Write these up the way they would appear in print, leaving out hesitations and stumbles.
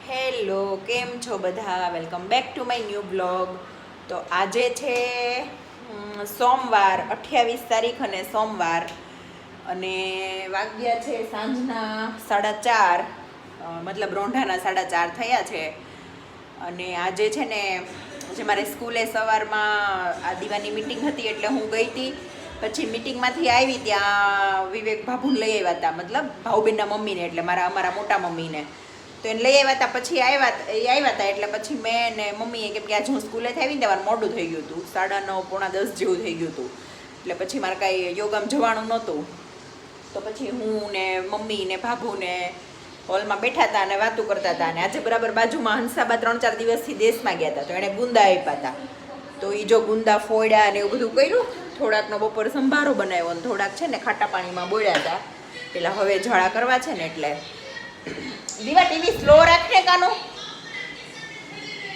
Hello, કેમ છો બધા? Welcome back to my new blog. તો આજે છે સોમવાર, 28 તારીખ અને સોમવાર, અને વાગ્યા છે સાંજના 4:30, મતલબ રોંઢાના 4:30 થયા છે. અને આજે છે ને, જે મારે સ્કૂલે સવારમાં આ દીવાની મિટિંગ હતી એટલે હું ગઈ હતી. પછી મિટિંગમાંથી આવી ત્યાં વિવેક ભાભુને લઈ આવ્યા હતા, મતલબ ભાઉબેનના મમ્મીને, એટલે અમારા મોટા મમ્મીને. તો એને લઈ આવ્યા હતા. પછી આવ્યા હતા એટલે પછી મેં ને મમ્મીએ, કેમ કે આજે હું સ્કૂલેથી આવીને તમારે મોડું થઈ ગયું હતું, 9:30 પોણા 10 જેવું થઈ ગયું હતું, એટલે પછી મારે કાંઈ યોગામ જવાનું નહોતું. તો પછી હું ને મમ્મી ને ભાભુ ને હોલમાં બેઠા હતા અને વાતું કરતા હતા. અને આજે બરાબર બાજુમાં હંસાબા 3-4 દિવસથી દેશમાં ગયા હતા, તો એણે ગુંદા આપ્યા હતા. તો એ જો ગુંદા ફોડ્યા અને એવું બધું કર્યું. થોડાકનો બપોર સંભારો બનાવ્યો અને થોડાક છે ને ખાટા પાણીમાં બોળ્યા હતા. પેલા હવે ઝાડા કરવા છે ને એટલે. દીવા ટીવી સ્લો રાખને કાનો.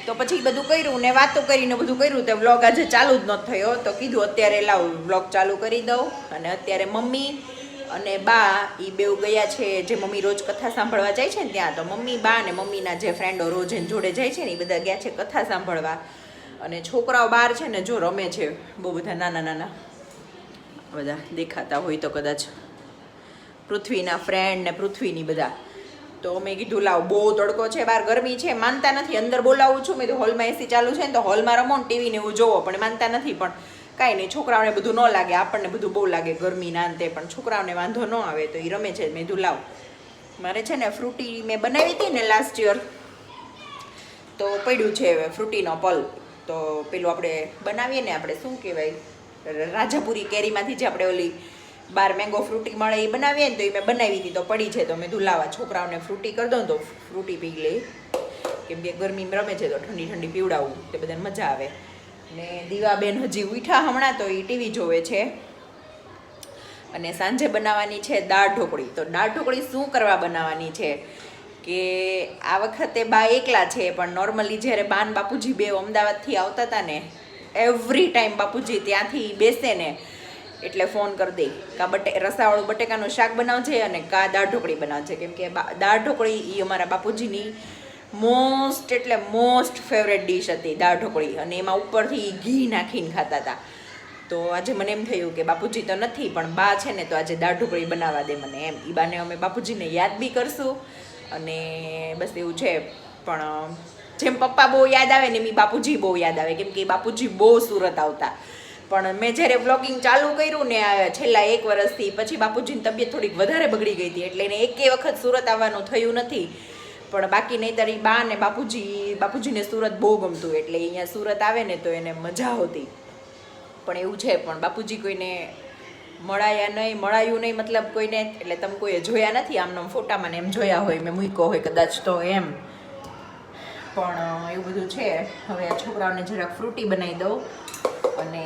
તો પછી બધું કર્યું ને વાતો કરીને બધું કર્યું. તો વ્લોગ આજે ચાલુ જ નહોતો થયો, તો કીધું અત્યારે લાવ વ્લોગ ચાલુ કરી દઉં. અને અત્યારે મમ્મી અને બા એ બેઉ ગયા છે, જે મમ્મી રોજ કથા સાંભળવા જાય છે ને ત્યાં. તો મમ્મી, બા અને મમ્મીના જે ફ્રેન્ડો રોજ એને જોડે જાય છે ને, એ બધા ગયા છે કથા સાંભળવા. અને છોકરાઓ બહાર છે ને જો રમે છે, બહુ બધા નાના નાના બધા દેખાતા હોય તો કદાચ, પૃથ્વીના ફ્રેન્ડ ને પૃથ્વીની બધા. તો મેં કીધું લાવ, બહુ તડકો છે, બહાર ગરમી છે, માનતા નથી, અંદર બોલાવું છું. મેં તો હોલમાં એસી ચાલુ છે ને, તો હોલમાં રમો ને ટીવીને એવું જોવો, પણ માનતા નથી. પણ કાંઈ નહીં, છોકરાઓને બધું ન લાગે, આપણને બધું બહુ લાગે ગરમી ના અંતે, પણ છોકરાઓને વાંધો ન આવે તો એ રમે છે. મેં કીધું લાવ, મારે છે ને ફ્રૂટી મેં બનાવી હતી ને લાસ્ટ યર, તો પડ્યું છે હવે ફ્રૂટીનો પલ્પ. તો પેલું આપણે બનાવીએ ને, આપણે શું કહેવાય, રાજાપુરી કેરીમાંથી જે આપણે ઓલી બાર મેંગો ફ્રૂટી મળે એ બનાવીએ ને, તો એ મેં બનાવી હતી, તો પડી છે. તો મેં ધુલાવા છોકરાઓને ફ્રૂટી કરી દઉં તો ફ્રૂટી પી લે, કેમ કે ગરમી રમે છે તો ઠંડી ઠંડી પીવડાવું તો બધાને મજા આવે. ને દીવાબેન હજી ઉઠ્યા હમણાં, તો એ ટીવી જોવે છે. અને સાંજે બનાવવાની છે દાળ ઢોકળી. તો દાળ ઢોકળી શું કરવા બનાવવાની છે કે આ વખતે બા એકલા છે, પણ નોર્મલી જ્યારે બાન બાપુજી બે અમદાવાદથી આવતા હતા ને, એવરી ટાઈમ બાપુજી ત્યાંથી બેસે ને એટલે ફોન કરી દે, કા રસાવાળું બટેકાનું શાક બનાવજે અને કા દાળ ઢોકળી બનાવજે. કેમ કે દાળ ઢોકળી એ અમારા બાપુજીની મોસ્ટ એટલે મોસ્ટ ફેવરેટ ડીશ હતી, દાળ ઢોકળી. અને એમાં ઉપરથી ઘી નાખીને ખાતા હતા. તો આજે મને એમ થયું કે બાપુજી તો નથી, પણ બા છે ને, તો આજે દાળ ઢોકળી બનાવવા દે મને એમ. એ બાને અમે બાપુજીને યાદ બી કરશું, અને બસ એવું છે. પણ જેમ પપ્પા બહુ યાદ આવે ને, એમ બાપુજી બહુ યાદ આવે, કેમ કે બાપુજી બહુ સુરત આવતા. પણ મેં જ્યારે વ્લોગિંગ ચાલુ કર્યું ને છેલ્લા 1 વર્ષથી, પછી બાપુજીની તબિયત થોડીક વધારે બગડી ગઈ હતી, એટલે એને એકે વખત સુરત આવવાનું થયું નથી. પણ બાકી નહીં તારી બા ને બાપુજીને સુરત બહુ ગમતું, એટલે અહીંયા સુરત આવે ને તો એને મજા આવતી. પણ એવું છે, પણ બાપુજી કોઈને મળાયું નહીં, મતલબ કોઈને, એટલે તમે કોઈએ જોયા નથી. આમનો ફોટામાં ને એમ જોયા હોય, મેં મૂક્યો હોય કદાચ તો એમ. પણ એવું બધું છે. હવે આ છોકરાઓને જરાક ફ્રૂટી બનાવી દઉં અને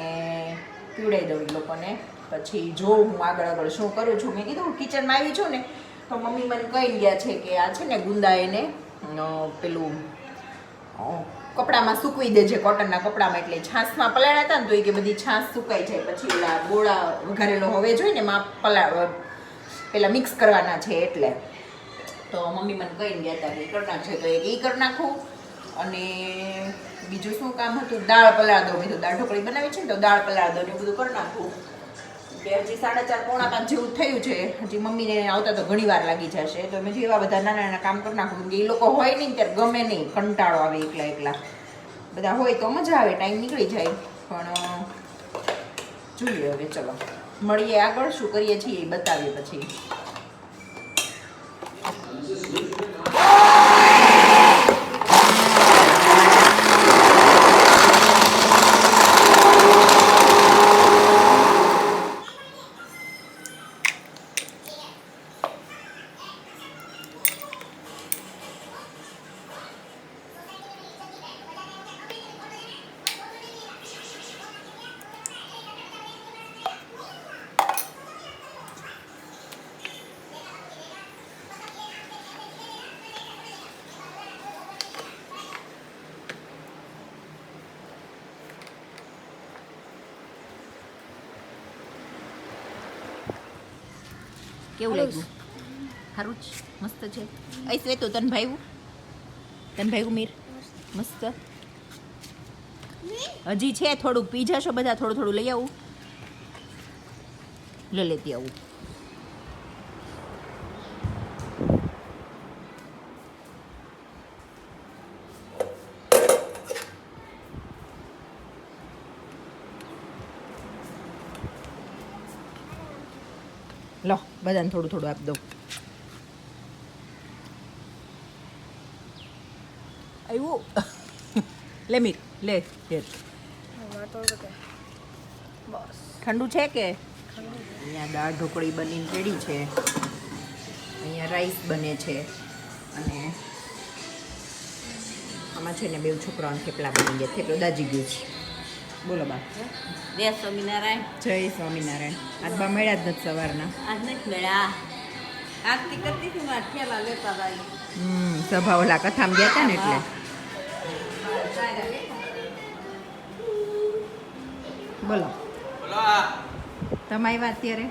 પીવડાવી દઉં એ લોકોને. પછી જો હું આગળ શું કરું છું. મેં કીધું કિચનમાં આવી છું ને, તો મમ્મી મને કહી ગયા છે કે આ છે ને ગુંદા એને પેલું કપડામાં સૂકવી દેજે, કોટનના કપડામાં. એટલે છાશમાં પલાળ્યા હતા ને, તો એ કે બધી છાશ સુકાઈ જાય, પછી ઓલા ગોળા વઘારેલો હવે જોઈએ ને એમાં પેલા મિક્સ કરવાના છે એટલે. તો મમ્મી મને કહીને ગયા હતા કે કરી નાખશે, તો એ કરી નાખું. અને બીજું શું કામ હતું, દાળ પલાળ દઉં. બીજું દાળ ઢોકળી બનાવી છે ને, તો દાળ પલાળ દઉં ને બધું કરી નાખું. હજી 4:30 પોણા 5 જેવું થયું છે. હજી મમ્મીને આવતા તો ઘણી વાર લાગી જશે. તો મેં જેવા બધા નાના નાના કામ કરી નાખું. એ લોકો હોય નહીં ત્યારે ગમે નહીં, કંટાળો આવે એકલા એકલા. બધા હોય તો મજા આવે, ટાઈમ નીકળી જાય. પણ જોઈએ હવે, ચલો મળીએ આગળ, શું કરીએ છીએ એ બતાવીએ પછી. કેવું લાગ્યું? સારું જ, મસ્ત છે. અહીં શ્વેતું તને ભાવ્યું? તને ભાઈ મીર મસ્ત હજી છે થોડુંક પી જશો બધા થોડું થોડું લઈ આવું લેતી આવું લો બધાને થોડું થોડું આપી દઉં આવ્યું લે મીર લે બસ ઠંડુ છે કે અહીંયા દાળ ઢોકળી બનીને રેડી છે અહીંયા રાઈસ બને છે અને આમાં છે ને બે છોકરાઓને થેપલા બની ગયા થેપલો દાજી ગયું છે બોલો બા જય સ્વામિનારાયણ જય સ્વામિનારાયણ આજ બા મળ્યા જ નથી સવારના આજ નથી મળ્યા આરતી કરતી હતી મારા ઠેલા લેતા હતા સભા ઓલા કથામાં ગયા હતા ને એટલે બોલો તમે આવ્યા અત્યારે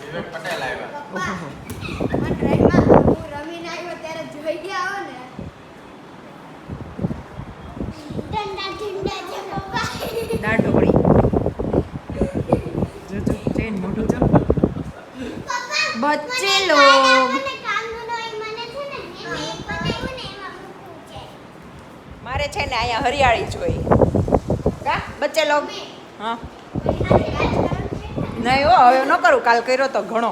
વિવેક પટેલ આવ્યા ઓહો રમીને આવ્યો ત્યારે જોઈ ગયા આવો ને દાળ ઢોકળી જો જો ચેન મોઢું જો બચ્ચે લોગ મારે છે ને અહીંયા હરિયાળી જોઈ કા બચ્ચે લોગ હા નહીં હો હવે ન કરું કાલ કર્યો તો ઘણો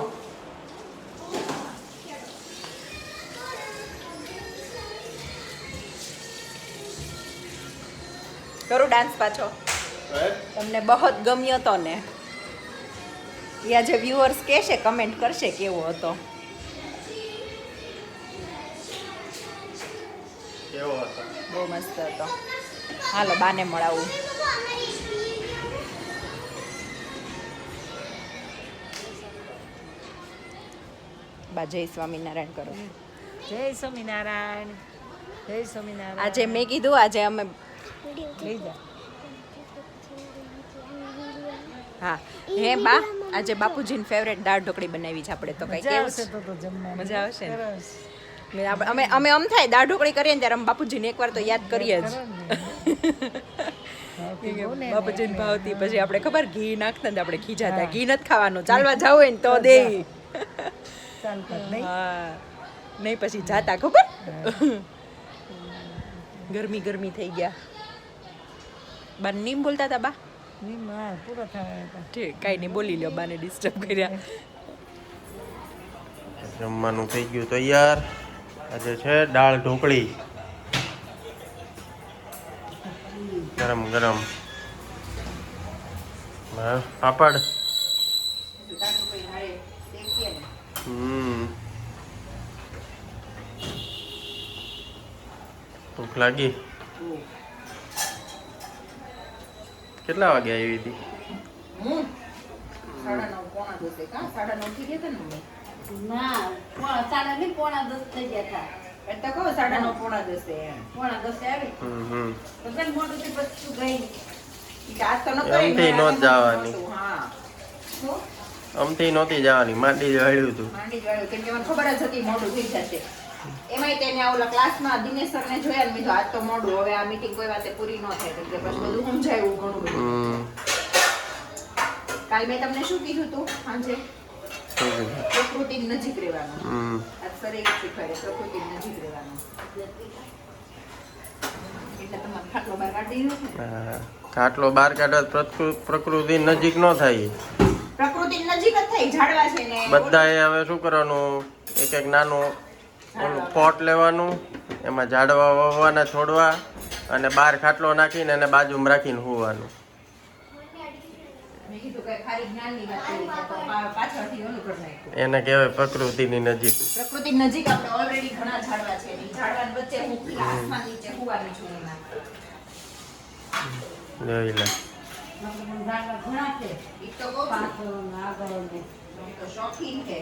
કરું ડાન્સ પાછો તમને બહુ ગમ્યો તો ને યા જે વ્યુઅર્સ કહેશે કમેન્ટ કરશે કેવો હતો કેવો હતો બહુ મસ્ત હતો હાલો બાને મળાવું બા જય સ્વામિનારાયણ કરો જય સ્વામિનારાયણ જય સ્વામિનારાયણ આજે મેં કીધું આજે અમે લઈ જા હા હે બા આજે બાપુજીની ફેવરેટ દાળ ઢોકળી બનાવી છે આપણે તો કઈ મજા કેવું આવશે તો જમવાનું મજા આવશે ને? સરસ. અમે અમે આમ થાય દાળ ઢોકળી કરીએ ને ત્યારે અમે બાપુજીને એકવાર તો યાદ કરીએ જ ભાવતી બહુ ને બાપુજીને એટલે. ભાવતી પછી આપણે ખબર ઘી નાખતા ને આપણે ખીજાતા ઘી નથી ખાવાનું ચાલવા જાવ હોય ને તો દે ચાલતા જ નહીં હા નહીં પછી જાતા ખબર ગરમી ગરમી થઈ ગયા બા નીમ બોલતા હતા બા નહીં, હા, પૂરો થવા હતા. ઠીક કાંઈ નહીં બોલી લ્યો બાને ડિસ્ટર્બ કર્યા જમવાનું થઈ ગયું તૈયાર આજે છે દાળ ઢોકળી ગરમ ગરમ હા, પાપડ ભૂખ લાગી કેટલા વાગે આવી હતી હું 9:30 પોણા 10 કા 9:30 થી ગયા હતા ને ના, સાડા નહીં, પોણા 10 થઈ ગયા હતા. એટલે કહો 9:30 પોણા 10 એમ પોણા 10 આવી. હમ તો કઈ મોટું થી પછી તું ગઈ. ઈ આજ તો ન કરે એમથી નો જ જવાની. હા શું અમથી નહોતી જવાની માંડી જ વાળ્યું હતું માંડી જ વાળ્યું કેમ કે મને ખબર જ હતી મોડું થઈ જશે એમાંય તેને ઓલા ક્લાસમાં દિનેશ સરને જોયા ને મેં કીધું આજ તો મોડું હવે આ મીટિંગ કોઈ વાતે પૂરી ન થાય કેમ કે પછી બધું સમજાયું ઘણું બધું હમ કાલ મેં તમને શું કીધું તું સાંજે શું કીધું? પ્રકૃતિ નજીક રહેવાનું હમ આજ સરે શીખવાડે પ્રકૃતિ નજીક રહેવાનું એટલે તમારે ખાટલો બહાર કાઢી દીધો છે ને? હા. ખાટલો બહાર કાઢો તો પ્રકૃતિ નજીક ન થાય પ્રકૃતિ નજીક જ થઈ ઝાડવા છે ને બધાએ હવે શું કરવાનું એક એક નાનું ઓલું પોટ લેવાનું એમાં ઝાડવા વાવવાના છોડવા અને બહાર ખાટલો નાખીને એને બાજુમાં રાખીને હોવાનું મેં કીધું કે ખાલી જ્ઞાનની વાત કરી છે તો પાછળથી ઓલું કરી નાખ્યું એને કહેવાય પ્રકૃતિની નજીક પ્રકૃતિ નજીક આપણે ઓલરેડી ઘણા ઝાડવા છે ઈ ઝાડવાની વચ્ચે હું પેલા આસમાન નીચે હુવાની છું એમાં જોઈ લે મતલબ ઝાડવા ઘણા છે. ઈ તો કહું છું પાછળ ને આગળ ને. ઈ તો શોખીન છે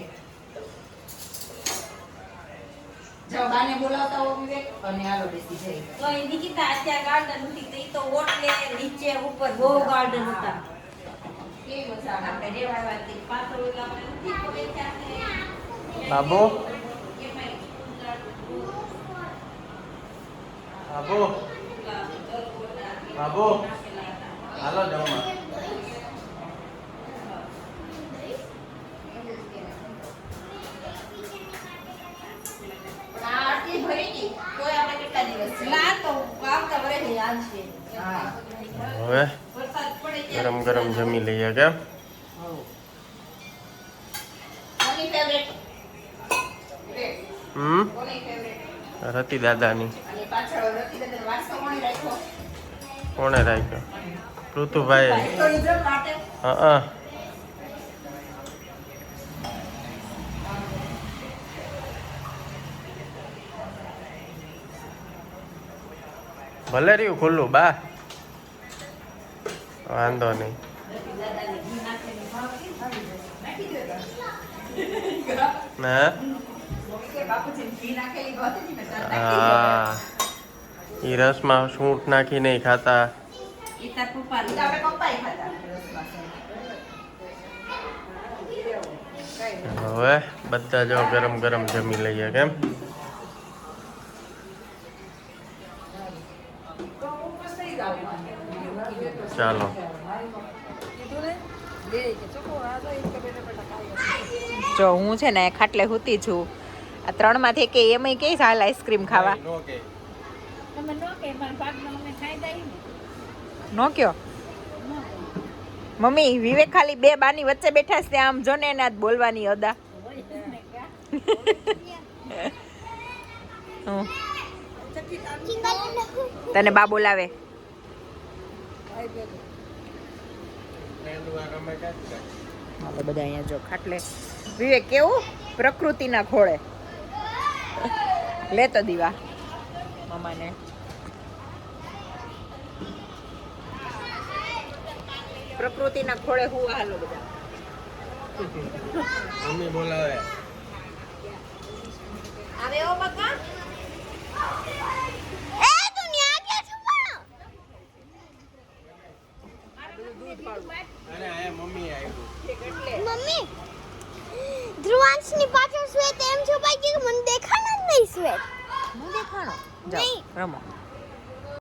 જાઓ બાને બોલાવતા હો વિવેક અને હાલો બેસી જઈએ તો એ નિકિતા અત્યારે ગાર્ડન હતી તો ઈ તો ઓટલે નીચે ઉપર બહુ ગાર્ડન હતા. કેવી મજા આવે આપણે રેવા વાતી પાછળ ઓલા આપણે નથી તો એ ત્યાં બાબુ બાબુ બાબુ હાલો જમવા. પણ આ આટલી ભરી ગઈ તોય આપણે કેટલા દિવસ છે? ના તો આવતા વર્ષે યાદ છે. હા. હવે વરસાદ પડે ગરમ ગરમ જમી લઈએ કેમ? કોની ફેવરેટ? કોની ફેવરેટ? રતિ દાદાની. અને પાછળ રતિ દાદાનો વારસો કોણે રાખ્યો? કોણે રાખ્યો? ઋતુભાઈ. ટુરિઝમ માટે. હા ભલે રહ્યું ખુલ્લું બા, વાંધો નહીં. હા બાપુજી ઘી નાખેલી ભાત હતી ને તાર હા ઈ રસમાં સૂંઠ નાખી નહીં ખાતા. ઈ તાર પપ્પા નાખી. આપણે પપ્પાએ ખાધા રસમાં. હવે બધા જો ગરમ ગરમ જમી લઈએ કેમ? ચાલો જો હું છે ને ખાટલે સૂતી છું. આ ત્રણમાંથી કે એમાંય કઈ હાલ આઈસ્ક્રીમ ખાવા તમે નો કે મારા ભાગમાં અમે ખાઈ દઈએ ને. નો કયો મમ્મી વિવેક ખાલી બે બાની વચ્ચે બેઠા છે આમ જો ને એને આજ બોલવાની અદા. હું. તને બા બોલાવે. હાલો બધા અહીંયા જો ખાટલે વિવેક કેવું પ્રકૃતિના ખોળે લેતો દીવા મમ્માને. પ્રકૃતિના ખોળે હું હાલો બધા. મમ્મી બોલાવે. આવે ઓ બકા. અરે આ મમ્મી આવ્યું. મમ્મી ધ્રુવાંશની પાછળ શ્વેત એમ છુપાઈ ગઈ કે મને દેખાણ જ નહીં શ્વેત. હું દેખાણો જાઓ રમો.